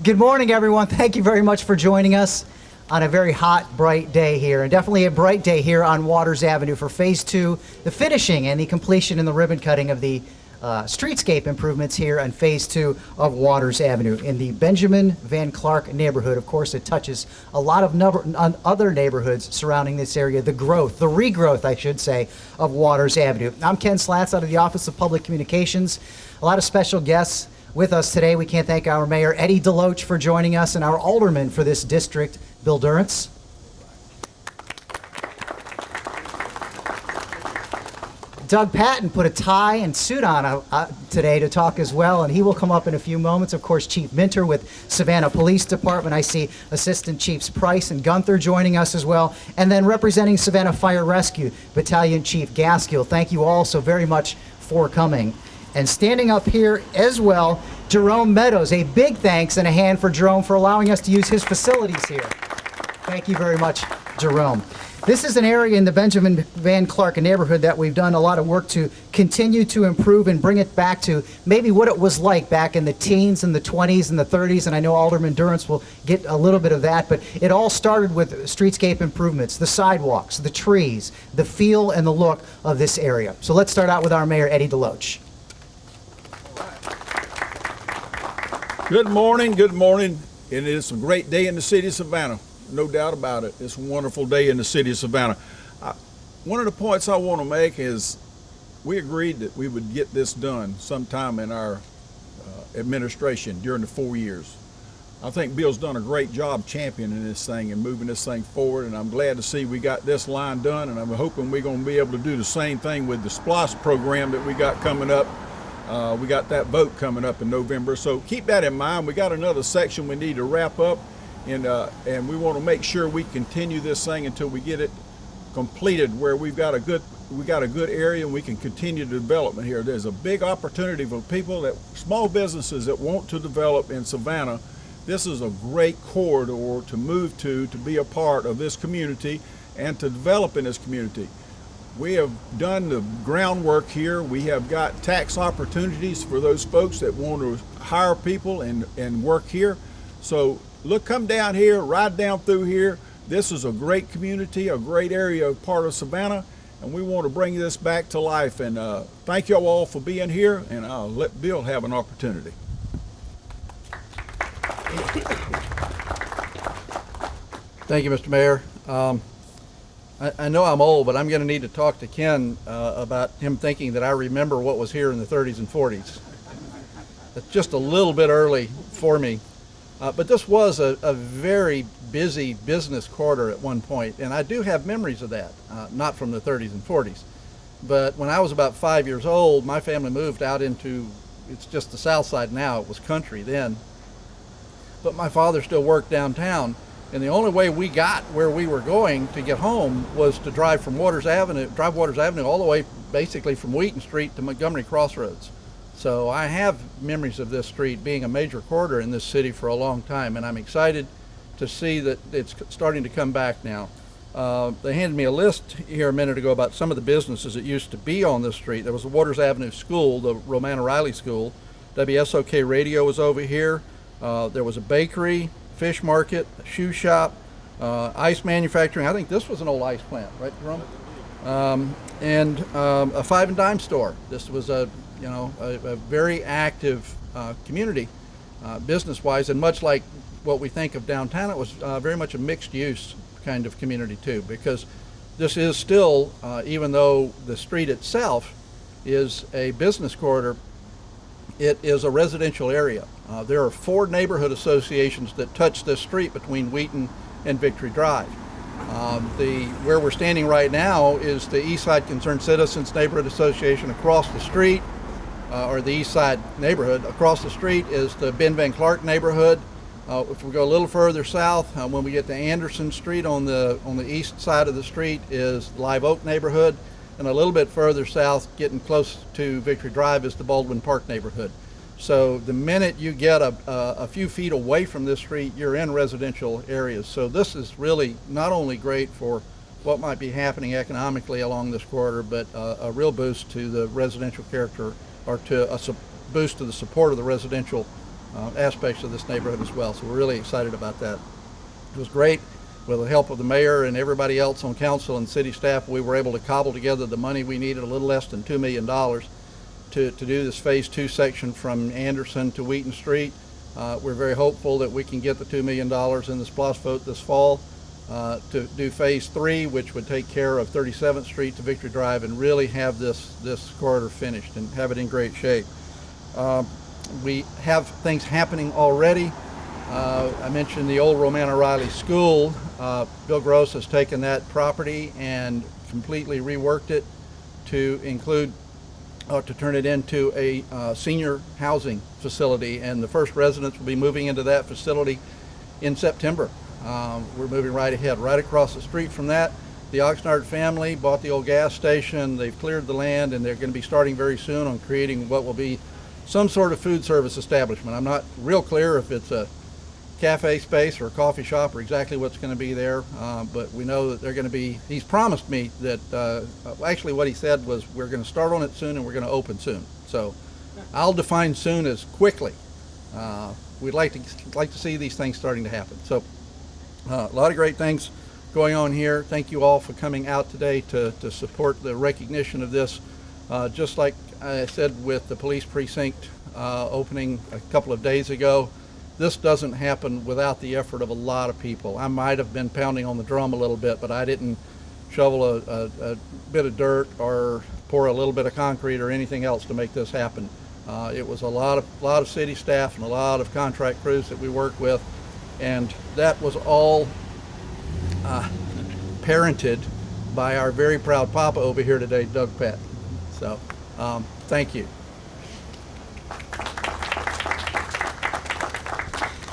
Good morning, everyone. Thank you very much for joining us on a very hot, bright day here, and definitely a bright day here on Waters Avenue for Phase 2, the finishing and the completion and the ribbon cutting of the streetscape improvements here on Phase 2 of Waters Avenue in the Benjamin Van Clark neighborhood. Of course, it touches a lot of other neighborhoods surrounding this area, the regrowth, I should say, of Waters Avenue. I'm Ken SLATS out of the Office of Public Communications. A lot of special guests with us today. We can't thank our Mayor, Eddie DeLoach, for joining us, and our Alderman for this district, Bill Durrence. Doug Patten put a tie and suit on today to talk as well, and he will come up in a few moments. Of course, Chief Minter with Savannah Police Department. I see Assistant Chiefs Price and Gunther joining us as well. And then representing Savannah Fire Rescue, Battalion Chief Gaskill. Thank you all so very much for coming. And standing up here as well, Jerome Meadows. A big thanks and a hand for Jerome for allowing us to use his facilities here. Thank you very much, Jerome. This is an area in the Benjamin Van Clark neighborhood that we've done a lot of work to continue to improve and bring it back to maybe what it was like back in the teens and the 20s and the 30s, and I know Alderman Durrence will get a little bit of that, but it all started with streetscape improvements, the sidewalks, the trees, the feel and the look of this area. So let's start out with our Mayor, Eddie DeLoach. Good morning, good morning. It is a great day in the city of Savannah, no doubt about it. It's a wonderful day in the city of Savannah. One of the points I want to make is we agreed that we would get this done sometime in our administration during the 4 years. I think Bill's done a great job championing this thing and moving this thing forward, and I'm glad to see we got this line done, and I'm hoping we're going to be able to do the same thing with the SLATS program that we got coming up. We got that vote coming up in November, so keep that in mind. We got another section we need to wrap up, and we want to make sure we continue this thing until we get it completed, where we got a good area and we can continue the development here. There's a big opportunity for people, small businesses that want to develop in Savannah. This is a great corridor to move to be a part of this community and to develop in this community. We have done the groundwork here. We have got tax opportunities for those folks that want to hire people and work here. So look, come down here, ride down through here. This is a great community, a great area, part of Savannah, and we want to bring this back to life. And thank you all for being here, and I'll let Bill have an opportunity. Thank you, Mr. Mayor. I know I'm old, but I'm going to need to talk to Ken about him thinking that I remember what was here in the 30s and 40s. It's just a little bit early for me. But this was a very busy business quarter at one point, and I do have memories of that, not from the 30s and 40s. But when I was about 5 years old, my family moved out into, it's just the south side now, it was country then. But my father still worked downtown. And the only way we got where we were going to get home was to drive Waters Avenue all the way basically from Wheaton Street to Montgomery Crossroads. So I have memories of this street being a major corridor in this city for a long time, and I'm excited to see that it's starting to come back now. They handed me a list here a minute ago about some of the businesses that used to be on this street. There was the Waters Avenue School, the Romana Riley School. WSOK Radio was over here. There was a bakery, fish market, a shoe shop, ice manufacturing. I think this was an old ice plant, right, Jerome? And a five and dime store. This was a very active community, business-wise, and much like what we think of downtown, it was very much a mixed-use kind of community too, because this is still, even though the street itself is a business corridor, it is a residential area. There are 4 neighborhood associations that touch this street between Wheaton and Victory Drive. Where we're standing right now is the East Side Concerned Citizens Neighborhood Association across the street, or the East Side neighborhood. Across the street is the Ben Van Clark neighborhood. If we go a little further south, when we get to Anderson Street on the east side of the street is Live Oak neighborhood. And a little bit further south, getting close to Victory Drive, is the Baldwin Park neighborhood. So the minute you get a few feet away from this street, you're in residential areas. So this is really not only great for what might be happening economically along this corridor, but a real boost to the residential character, or to a boost to the support of the residential aspects of this neighborhood as well. So we're really excited about that. It was great. With the help of the mayor and everybody else on council and city staff, we were able to cobble together the money we needed, a little less than $2 million, to do this phase 2 section from Anderson to Wheaton Street. We're very hopeful that we can get the $2 million in the SPLOST vote this fall to do phase 3, which would take care of 37th Street to Victory Drive and really have this corridor finished and have it in great shape. We have things happening already. I mentioned the old Romana Riley School. Bill Gross has taken that property and completely reworked it to include, to turn it into a senior housing facility, and the first residents will be moving into that facility in September. We're moving right ahead. Right across the street from that, the Oxnard family bought the old gas station. They've cleared the land, and they're going to be starting very soon on creating what will be some sort of food service establishment. I'm not real clear if it's a cafe space or a coffee shop or exactly what's going to be there, but we know that they're going to be, he's promised me that, actually what he said was we're going to start on it soon and we're going to open soon. So I'll define soon as quickly. We'd like to see these things starting to happen. So a lot of great things going on here. Thank you all for coming out today to support the recognition of this. Just like I said with the police precinct opening a couple of days ago, this doesn't happen without the effort of a lot of people. I might have been pounding on the drum a little bit, but I didn't shovel a bit of dirt or pour a little bit of concrete or anything else to make this happen. It was a lot of city staff and a lot of contract crews that we worked with, and that was all parented by our very proud papa over here today, Doug Patton. So thank you.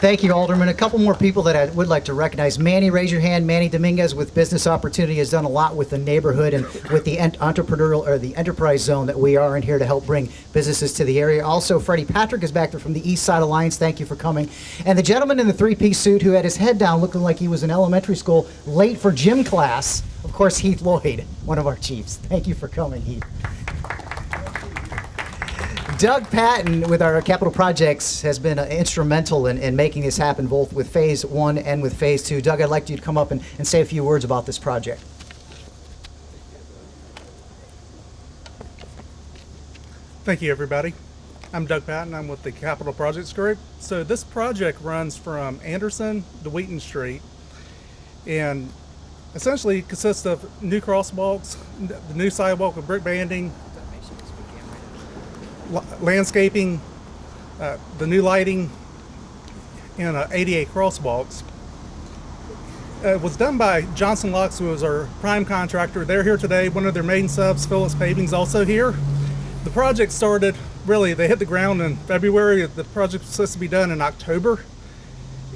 Thank you, Alderman. A couple more people that I would like to recognize. Manny, raise your hand. Manny Dominguez with Business Opportunity has done a lot with the neighborhood and with the entrepreneurial or the enterprise zone that we are in here to help bring businesses to the area. Also, Freddie Patrick is back there from the East Side Alliance. Thank you for coming. And the gentleman in the three-piece suit who had his head down looking like he was in elementary school, late for gym class, of course, Heath Lloyd, one of our chiefs. Thank you for coming, Heath. Doug Patton with our capital projects has been instrumental in making this happen, both with phase 1 and with phase 2. Doug, I'd like you to come up and say a few words about this project. Thank you, everybody. I'm Doug Patton. I'm with the Capital Projects Group. So this project runs from Anderson to Wheaton Street and essentially consists of new crosswalks, the new sidewalk with brick banding, landscaping, the new lighting, and 88 crosswalks. It was done by Johnson Locks, who was our prime contractor. They're here today. One of their main subs, Phillips Paving, is also here. The project started, really, they hit the ground in February. The project was supposed to be done in October,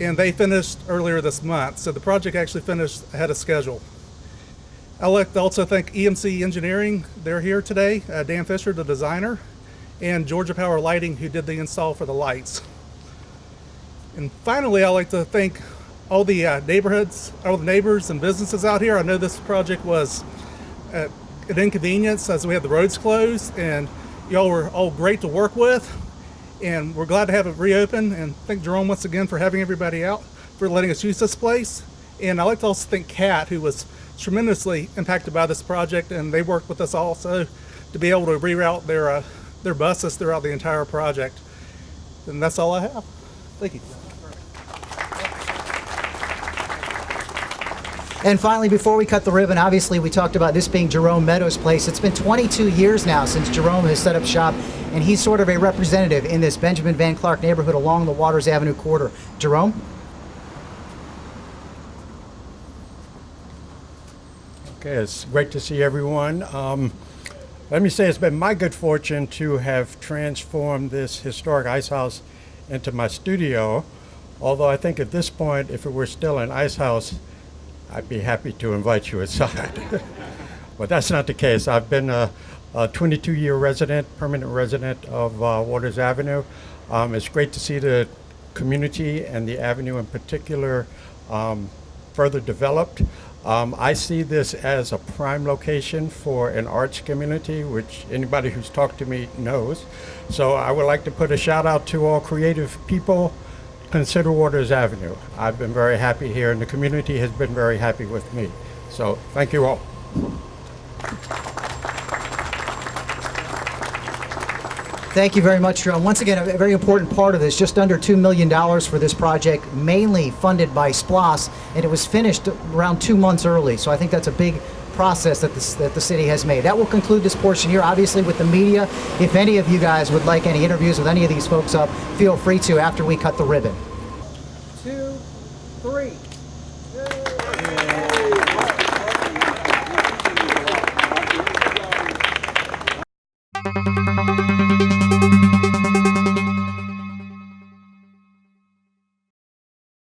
and they finished earlier this month. So the project actually finished ahead of schedule. I'd like to also thank EMC Engineering. They're here today. Dan Fisher, the designer, and Georgia Power Lighting, who did the install for the lights. And finally, I'd like to thank all the neighborhoods, all the neighbors and businesses out here. I know this project was an inconvenience as we had the roads closed, and y'all were all great to work with, and we're glad to have it reopened. And thank Jerome once again for having everybody out, for letting us use this place. And I'd like to also thank Kat, who was tremendously impacted by this project, and they worked with us also to be able to reroute their buses throughout the entire project. And that's all I have. Thank you. And finally, before we cut the ribbon, obviously we talked about this being Jerome Meadows' place. It's been 22 years now since Jerome has set up shop, and he's sort of a representative in this Benjamin Van Clark neighborhood along the Waters Avenue corridor. Jerome? Okay, it's great to see everyone. Let me say it's been my good fortune to have transformed this historic ice house into my studio, although I think at this point, if it were still an ice house, I'd be happy to invite you inside. But that's not the case. I've been a 22-year resident, permanent resident of Waters Avenue. It's great to see the community and the avenue in particular further developed. I see this as a prime location for an arts community, which anybody who's talked to me knows. So I would like to put a shout out to all creative people. Consider Waters Avenue. I've been very happy here, and the community has been very happy with me. So thank you all. Thank you very much, Jerome. Once again, a very important part of this, just under $2 million for this project, mainly funded by SLATS, and it was finished around 2 months early. So I think that's a big process that the city has made. That will conclude this portion here. Obviously, with the media, if any of you guys would like any interviews with any of these folks up, feel free to after we cut the ribbon.